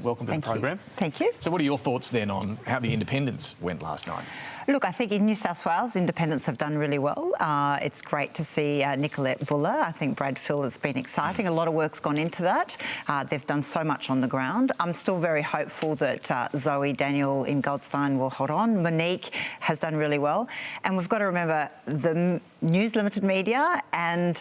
welcome to the program. Thank you. So what are your thoughts then on how the independents went last night? Look, I think in New South Wales, independents have done really well. It's great to see Nicolette Buller. I think Brad Phil has been exciting. A lot of work's gone into that. They've done so much on the ground. I'm still very hopeful that Zoe Daniel in Goldstein will hold on. Monique has done really well. And we've got to remember the News Limited media and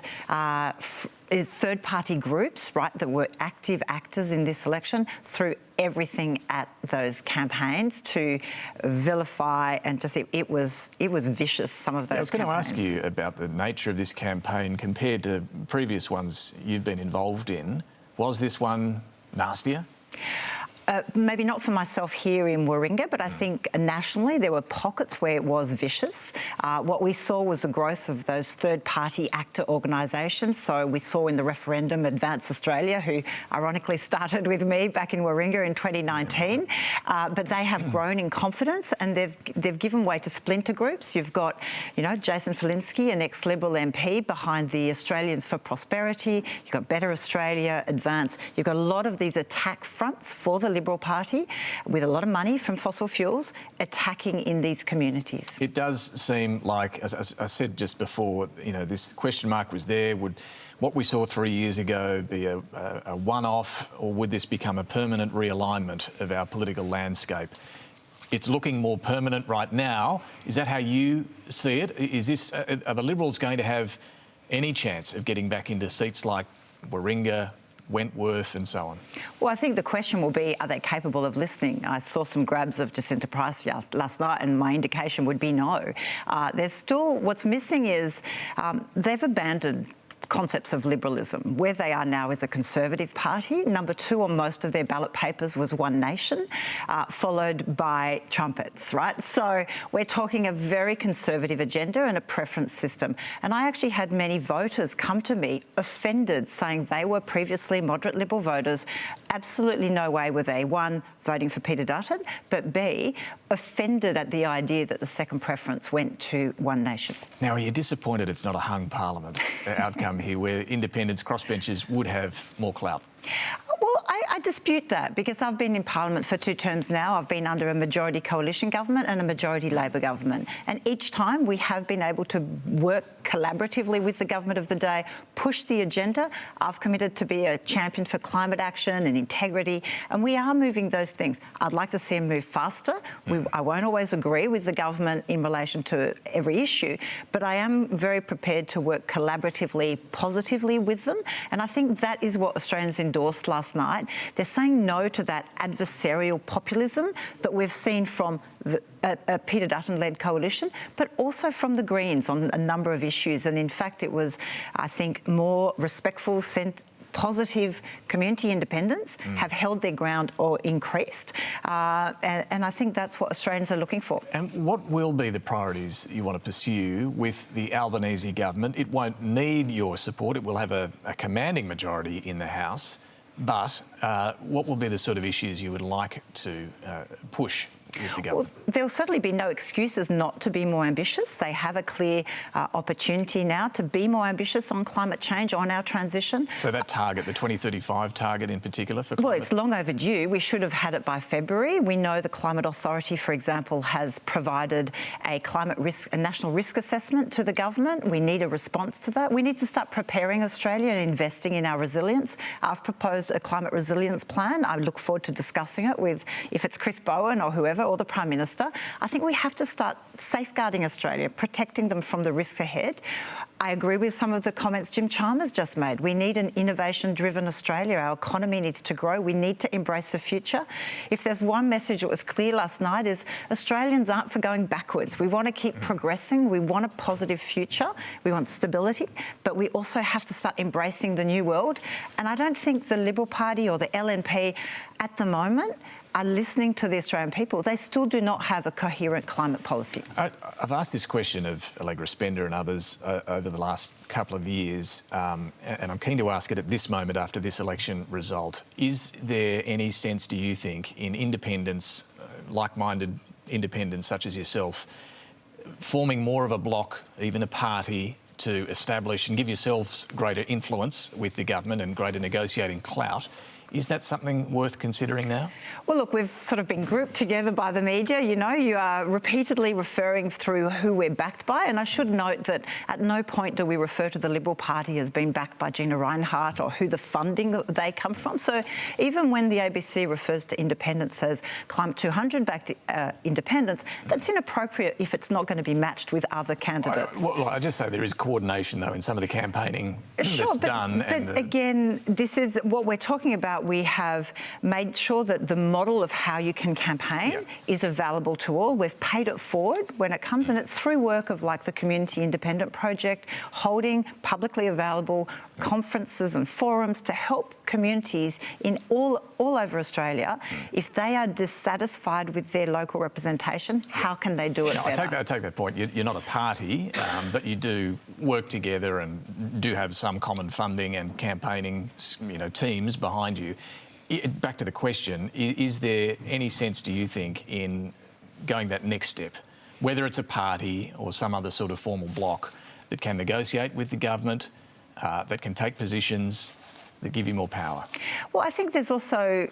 third-party groups, right, that were active actors in this election threw everything at those campaigns to vilify and just it was vicious, some of those campaigns. I was going to ask you about the nature of this campaign compared to previous ones you've been involved in. Was this one nastier? Maybe not for myself here in Warringah, but I think nationally there were pockets where it was vicious. What we saw was the growth of those third-party actor organisations. So we saw in the referendum Advance Australia, who ironically started with me back in Warringah in 2019, but they have grown in confidence and they've given way to splinter groups. You've got, you know, Jason Falinski, an ex-Liberal MP, behind the Australians for Prosperity. You've got Better Australia, Advance. You've got a lot of these attack fronts for the Liberal Party with a lot of money from fossil fuels attacking in these communities. It does seem like, as I said just before, you know, this question mark was there. Would what we saw 3 years ago be a one-off, or would this become a permanent realignment of our political landscape? It's looking more permanent right now. Is that how you see it? Is this, are the Liberals going to have any chance of getting back into seats like Warringah, Wentworth and so on? Well, I think the question will be, are they capable of listening? I saw some grabs of Jacinta Price last night and my indication would be no. There's still, what's missing is they've abandoned concepts of liberalism. Where they are now is a Conservative Party. Number 2 on most of their ballot papers was One Nation, followed by trumpets, right? So we're talking a very conservative agenda and a preference system. And I actually had many voters come to me offended, saying they were previously moderate Liberal voters. Absolutely no way were they, 1, voting for Peter Dutton, but B, offended at the idea that the second preference went to One Nation. Now, are you disappointed it's not a hung parliament outcome here, where independents, crossbenchers would have more clout? Well, I dispute that because I've been in Parliament for 2 terms now. I've been under a majority coalition government and a majority Labor government. And each time we have been able to work collaboratively with the government of the day, push the agenda. I've committed to be a champion for climate action and integrity, and we are moving those things. I'd like to see them move faster. I won't always agree with the government in relation to every issue, but I am very prepared to work collaboratively, positively with them. And I think that is what Australians endorsed last night. They're saying no to that adversarial populism that we've seen from a Peter Dutton-led coalition, but also from the Greens on a number of issues. And in fact, it was, I think, more respectful, positive community independents have held their ground or increased. And I think that's what Australians are looking for. And what will be the priorities you want to pursue with the Albanese government? It won't need your support. It will have a commanding majority in the House. But what will be the sort of issues you would like to push with the government? Well, there'll certainly be no excuses not to be more ambitious. They have a clear opportunity now to be more ambitious on climate change, on our transition. So that target, the 2035 target in particular for climate? Well, it's long overdue. We should have had it by February. We know the Climate Authority, for example, has provided a national risk assessment to the government. We need a response to that. We need to start preparing Australia and investing in our resilience. I've proposed a climate resilience plan. I look forward to discussing it with, if it's Chris Bowen or whoever, or the Prime Minister. I think we have to start safeguarding Australia, protecting them from the risks ahead. I agree with some of the comments Jim Chalmers just made. We need an innovation-driven Australia. Our economy needs to grow. We need to embrace the future. If there's one message that was clear last night is Australians aren't for going backwards. We want to keep progressing. We want a positive future. We want stability, but we also have to start embracing the new world. And I don't think the Liberal Party or the LNP at the moment are listening to the Australian people. They still do not have a coherent climate policy. I've asked this question of Allegra Spender and others over the last couple of years, and I'm keen to ask it at this moment after this election result. Is there any sense, do you think, in independents, like-minded independents such as yourself, forming more of a bloc, even a party, to establish and give yourselves greater influence with the government and greater negotiating clout Is that something worth considering now? Well, look, we've sort of been grouped together by the media. You know, you are repeatedly referring through who we're backed by. And I should note that at no point do we refer to the Liberal Party as being backed by Gina Rinehart or who the funding they come from. So even when the ABC refers to independents as Climate 200 backed independents, that's inappropriate if it's not going to be matched with other candidates. Well, I just say there is coordination, though, in some of the campaigning Sure, that's done. But again, this is what we're talking about. We have made sure that the model of how you can campaign is available to all. We've paid it forward when it comes, and it's through work of like the Community Independent Project, holding publicly available conferences and forums to help communities in all over Australia. If they are dissatisfied with their local representation, how can they do it better? I take that point. You're not a party, but you do work together and do have some common funding and campaigning, teams behind you. Back to the question, is there any sense, do you think, in going that next step, whether it's a party or some other sort of formal bloc that can negotiate with the government, that can take positions that give you more power? Well, I think there's also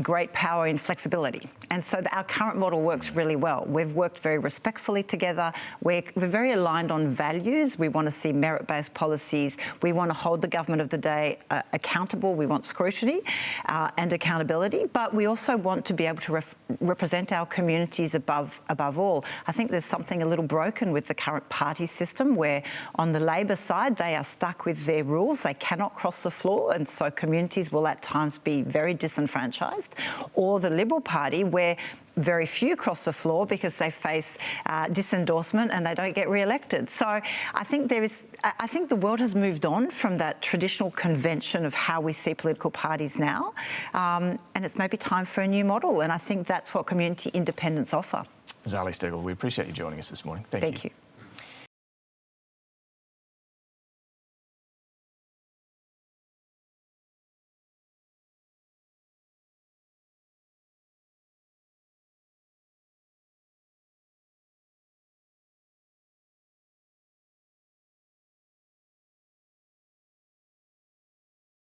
great power in flexibility. And so our current model works really well. We've worked very respectfully together. We're very aligned on values. We want to see merit-based policies. We want to hold the government of the day accountable. We want scrutiny and accountability. But we also want to be able to represent our communities above all. I think there's something a little broken with the current party system where on the Labor side, they are stuck with their rules. They cannot cross the floor. And so communities will at times be very disenfranchised, or the Liberal Party where very few cross the floor because they face disendorsement and they don't get re-elected. So I think the world has moved on from that traditional convention of how we see political parties now, and it's maybe time for a new model. And I think that's what community independence offer. Zali Steggall, we appreciate you joining us this morning. Thank you. Thank you.